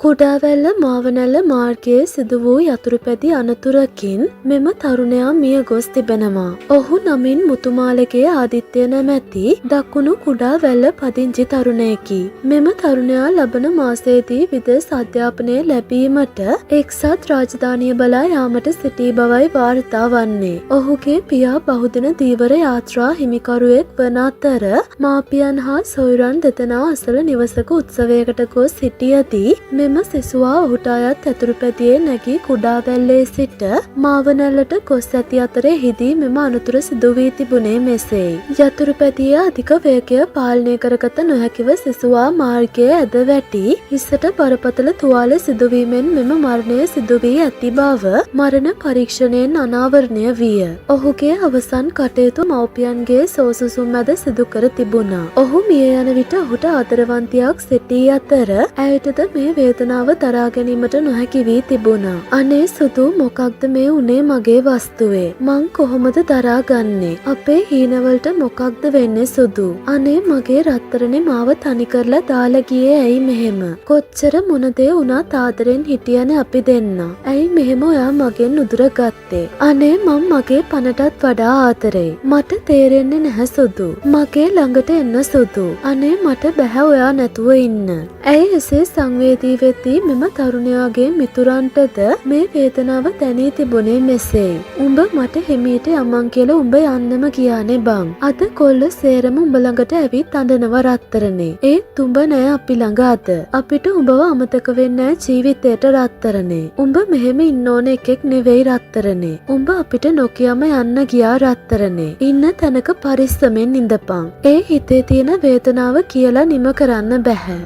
කුඩාවැල්ල මාවනැල්ල මාර්ගයේ සිදු වූ යතුරුපැදි අනතුරකින් මෙම තරුණයා මිය ගොස් තිබෙනවා. ඔහු නමින් මුතුමාලගේ ආදිත්‍ය නැමැති දකුණු කුඩාවැල්ල පදිංචි තරුණයෙකි. මෙම තරුණයා ලබන මාසයේදී විදේශ අධ්‍යාපනය ලැබීමට එක්සත් රාජධානිය බලා යාමට සිටී බවයි වාර්තා වන්නේ. ඔහුගේ පියා බහුදින ධීවර යාත්‍රා හිමිකරුවෙක් වන අතර මාපියන් හා සොයුරන් දෙදෙනා අසල නිවසක උත්සවයකට ගොස් සිටියදී මෙම සිසුවා ඔහුට අයත් යතුරුපැදියේ නැගී කුඩාවැල්ලේ සිට මාවනැල්ලට ගොස් ඇති අතර එහිදී මෙම අනතුර සිදු වී තිබුණේ මෙසේයි. යතුරුපැදියේ අධික වේගය පාලනය කරගත නොහැකිව සිසුවා මාර්ගයේ ඇද වැටි හිසට බරපතල තුවාල සිදුවීමෙන් මෙම මරණය සිදු වී ඇති බව මරණ පරීක්ෂණයෙන් අනාවරණය විය. ඔහුගේ අවසන් කටයුතු මව්පියන්ගේ සෝසුසුම් මැද සිදු කර තිබුණා. ඔහු මිය යන විට ඔහුට ආදරවන්තියක් සිටී අතර ඇයටද මේ වේදනාව දරා ගැනීමට නොහැකි වී තිබුණා. අනේ සුදු මොකක්ද මේ උනේ මගේ වස්තුවේ? මං කොහොමද දරා ගන්නේ? අපේ හීනවලට මොකක්ද වෙන්නේ සුදු? අනේ මගේ රත්තරනේ මාව තනි කරලා දාලා ගියේ ඇයි මෙහෙම? කොච්චර මොන දේ වුණත් ආදරෙන් හිටියනේ අපි දෙන්න. ඇයි මෙහෙම ඔයා මගෙන් උදුර ගත්තේ? අනේ මං මගේ පණටත් වඩා ආදරේ. මට තේරෙන්නේ නැහැ සුදු. මගේ ළඟට එන්න සුදු. අනේ මට බෑ ඔයා නැතුව ඉන්න. ඇයි එසේ සංවේදී වෙද්දී මෙම තරුණයාගේ මිතුරන්ටද මේ වේදනාව දැනී තිබුණේ මෙසේයි. උඹ මට හිමීට යමන් කියලා උඹ යන්නම ගියානේ බං. අද කොල්ල සේරම උඹ ළඟට ඇවිත් අඬනවා රත්තරනේ. ඒත් උඹ නෑ අපි ළඟ අද. අපිට උඹව අමතක වෙන්නේ නෑ ජීවිතේට රත්තරනේ. උඹ මෙහෙම ඉන්න ඕන එකෙක් නෙවෙයි රත්තරනේ. උඹ අපිට නොකියම යන්න ගියා රත්තරනේ. ඉන්න තැනක පරිස්සමෙන් ඉඳපන්. ඒ හිතේ තියෙන වේදනාව කියලා නිම කරන්න බැහැ.